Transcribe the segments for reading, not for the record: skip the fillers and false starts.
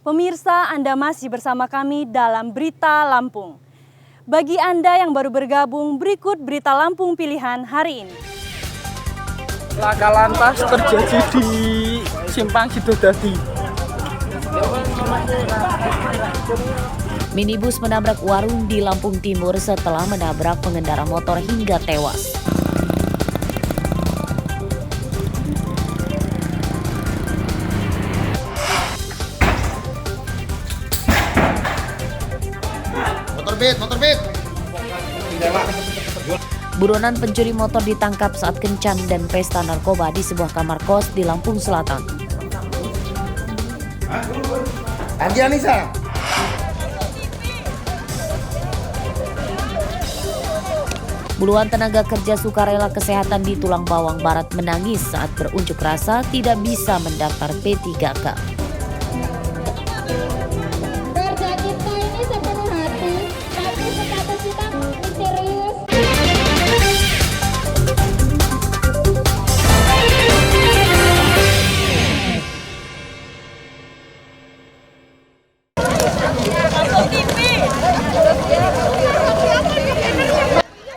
Pemirsa, Anda masih bersama kami dalam Berita Lampung. Bagi Anda yang baru bergabung, berikut Berita Lampung pilihan hari ini. Laka lantas terjadi di Simpang Sidodadi. Minibus menabrak warung di Lampung Timur setelah menabrak pengendara motor hingga tewas. Motor beat. Buronan pencuri motor ditangkap saat kencan dan pesta narkoba di sebuah kamar kos di Lampung Selatan. Andi Anissa. Puluhan tenaga kerja sukarela kesehatan di Tulang Bawang Barat menangis saat berunjuk rasa tidak bisa mendaftar P3K. Kerja kita ini sepenuh hati, tapi status kita misterius.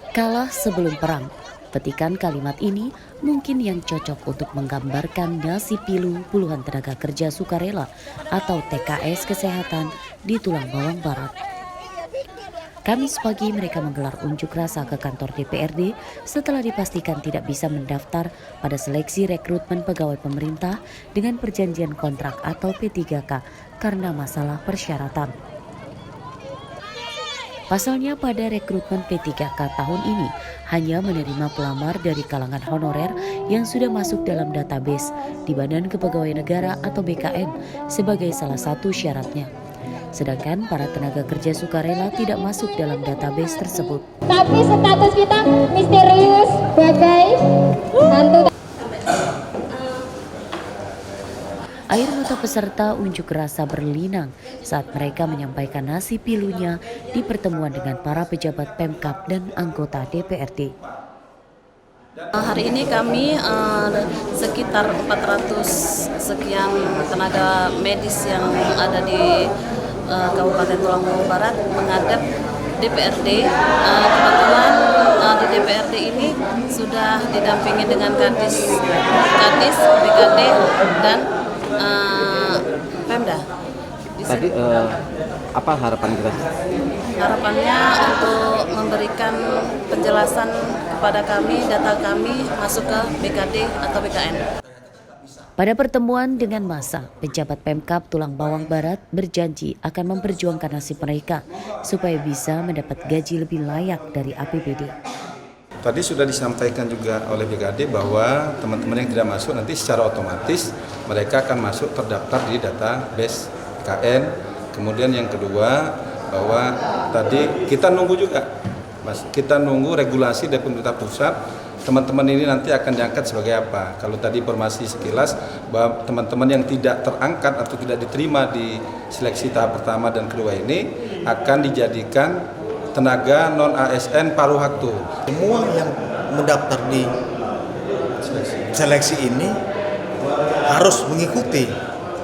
Kalah sebelum perang. Petikan kalimat ini mungkin yang cocok untuk menggambarkan nasib pilu puluhan tenaga kerja sukarela atau TKS kesehatan di Tulang Bawang Barat. Kamis pagi mereka menggelar unjuk rasa ke kantor DPRD setelah dipastikan tidak bisa mendaftar pada seleksi rekrutmen pegawai pemerintah dengan perjanjian kontrak atau P3K karena masalah persyaratan. Pasalnya pada rekrutmen P3K tahun ini hanya menerima pelamar dari kalangan honorer yang sudah masuk dalam database di Badan Kepegawaian Negara atau BKN sebagai salah satu syaratnya. Sedangkan para tenaga kerja sukarela tidak masuk dalam database tersebut. Tapi status kita misterius bagai hantu. Air mata peserta unjuk rasa berlinang saat mereka menyampaikan nasib pilunya di pertemuan dengan para pejabat Pemkab dan anggota DPRD. Hari ini kami sekitar 400 sekian tenaga medis yang ada di Kabupaten Tulang Bawang Barat menghadap DPRD. Kebetulan di DPRD ini sudah didampingi dengan Kadis, BKD, dan Pemda. Tadi apa harapan kita? Harapannya untuk memberikan penjelasan kepada kami, data kami masuk ke BKD atau BKN. Pada pertemuan dengan massa, pejabat Pemkab Tulang Bawang Barat berjanji akan memperjuangkan nasib mereka supaya bisa mendapat gaji lebih layak dari APBD. Tadi sudah disampaikan juga oleh BKD bahwa teman-teman yang tidak masuk nanti secara otomatis mereka akan masuk terdaftar di database KN. Kemudian yang kedua bahwa tadi kita nunggu juga, Mas, kita nunggu regulasi dari pemerintah pusat. Teman-teman ini nanti akan diangkat sebagai apa? Kalau tadi informasi sekilas bahwa teman-teman yang tidak terangkat atau tidak diterima di seleksi tahap pertama dan kedua ini akan dijadikan tenaga non-ASN paruh waktu. Semua yang mendaftar di seleksi ini harus mengikuti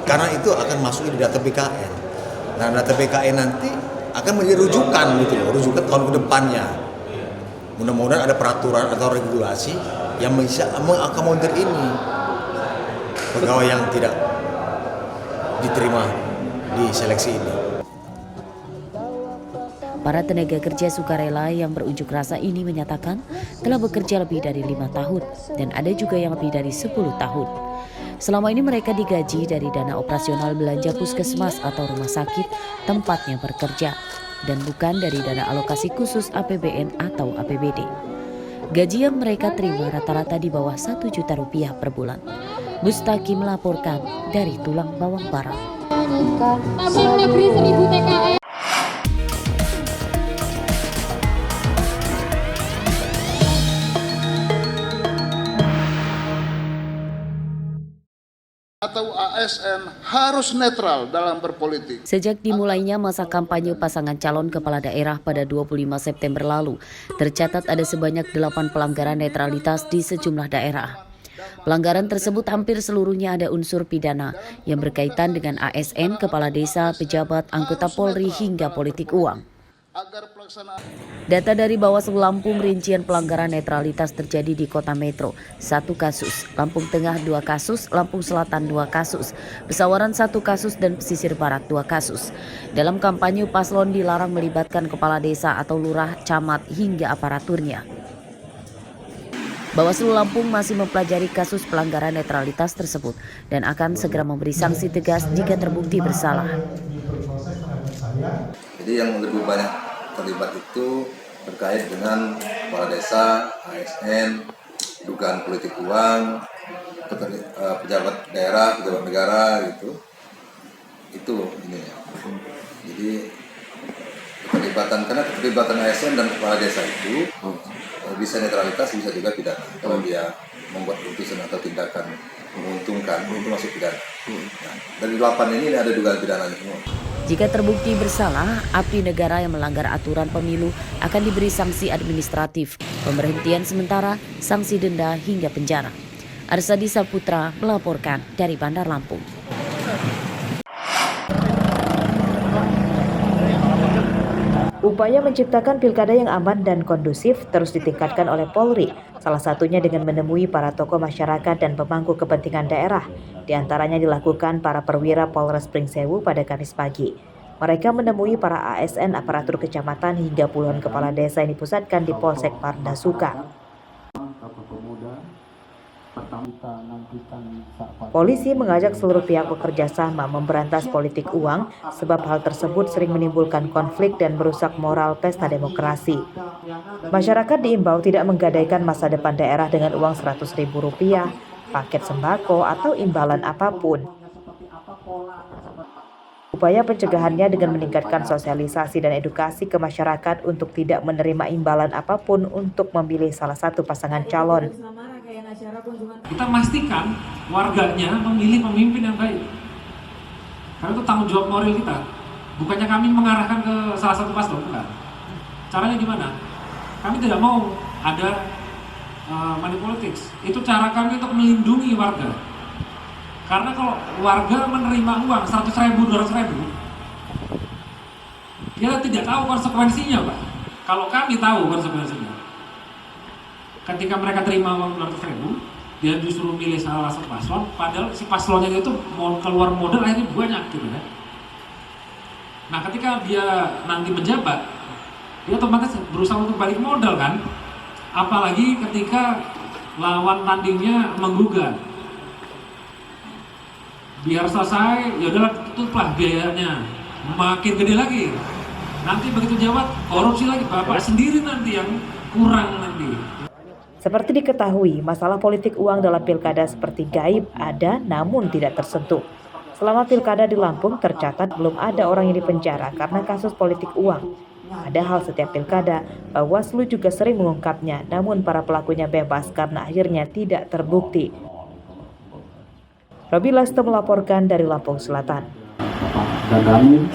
karena itu akan masuk di data BKN. Nah, data BKN nanti akan menjadi rujukan gitu loh, rujukan tahun ke depannya. Mudah-mudahan ada peraturan atau regulasi yang bisa mengakomodir ini pegawai yang tidak diterima di seleksi ini. Para tenaga kerja sukarela yang berunjuk rasa ini menyatakan telah bekerja lebih dari 5 tahun dan ada juga yang lebih dari 10 tahun. Selama ini mereka digaji dari dana operasional belanja puskesmas atau rumah sakit tempatnya bekerja dan bukan dari dana alokasi khusus APBN atau APBD. Gaji yang mereka terima rata-rata di bawah 1 juta rupiah per bulan. Mustaqim melaporkan dari Tulang Bawang Barat. Tabung negeri 1000 TKN. Atau ASN harus netral dalam berpolitik. Sejak dimulainya masa kampanye pasangan calon kepala daerah pada 25 September lalu, tercatat ada sebanyak 8 pelanggaran netralitas di sejumlah daerah. Pelanggaran tersebut hampir seluruhnya ada unsur pidana yang berkaitan dengan ASN, kepala desa, pejabat, anggota Polri hingga politik uang. Data dari Bawaslu Lampung, rincian pelanggaran netralitas terjadi di Kota Metro 1 kasus, Lampung Tengah 2 kasus, Lampung Selatan 2 kasus, Pesawaran 1 kasus, dan Pesisir Barat 2 kasus. Dalam kampanye, paslon dilarang melibatkan kepala desa atau lurah, camat hingga aparaturnya. Bawaslu Lampung masih mempelajari kasus pelanggaran netralitas tersebut dan akan segera memberi sanksi tegas jika terbukti bersalah. Jadi yang lebih banyak terlibat itu terkait dengan kepala desa, ASN, dugaan politik uang, pejabat daerah, pejabat negara gitu. Itu ini ya. Jadi keterlibatan ASN dan kepala desa itu bisa netralitas, bisa juga pidana kalau dia membuat keputusan atau tindakan menguntungkan, itu masuk pidana. Nah, dari 8 ini ada dugaan pidananya semua. Jika terbukti bersalah, abdi negara yang melanggar aturan pemilu akan diberi sanksi administratif, pemberhentian sementara, sanksi denda hingga penjara. Arsadi Saputra melaporkan dari Bandar Lampung. Upaya menciptakan pilkada yang aman dan kondusif terus ditingkatkan oleh Polri, salah satunya dengan menemui para tokoh masyarakat dan pemangku kepentingan daerah. Di antaranya dilakukan para perwira Polres Pringsewu pada Kamis pagi. Mereka menemui para ASN, aparatur kecamatan hingga puluhan kepala desa yang dipusatkan di Polsek Pardasuka. Polisi mengajak seluruh pihak bekerja sama memberantas politik uang sebab hal tersebut sering menimbulkan konflik dan merusak moral pesta demokrasi. Masyarakat diimbau tidak menggadaikan masa depan daerah dengan uang Rp100.000, paket sembako atau imbalan apapun. Upaya pencegahannya dengan meningkatkan sosialisasi dan edukasi ke masyarakat untuk tidak menerima imbalan apapun untuk memilih salah satu pasangan calon. Kita pastikan warganya memilih pemimpin yang baik. Karena itu tanggung jawab moral kita. Bukannya kami mengarahkan ke salah satu paslon, bukan. Caranya gimana? Kami tidak mau ada money politics. Itu cara kami untuk melindungi warga. Karena kalau warga menerima uang 100.000, 200.000, dia tidak tahu konsekuensinya, Pak. Kalau kami tahu konsekuensinya. Ketika mereka terima uang 200.000, dia disuruh milih salah satu paslon, padahal si paslonnya itu mau keluar modal akhirnya banyak gitu kan. Nah, ketika dia nanti menjabat, dia otomatis berusaha untuk balik modal kan. Apalagi ketika lawan tandingnya menggugat. Biar selesai, ya udahlah tutuplah biayanya. Makin gede lagi. Nanti begitu jabat, korupsi lagi, Bapak sendiri nanti yang kurang nanti. Seperti diketahui, masalah politik uang dalam pilkada seperti gaib ada namun tidak tersentuh. Selama pilkada di Lampung tercatat belum ada orang yang dipenjara karena kasus politik uang. Padahal setiap pilkada, Bawaslu juga sering mengungkapnya, namun para pelakunya bebas karena akhirnya tidak terbukti. Robi Lasto melaporkan dari Lampung Selatan. Dan kami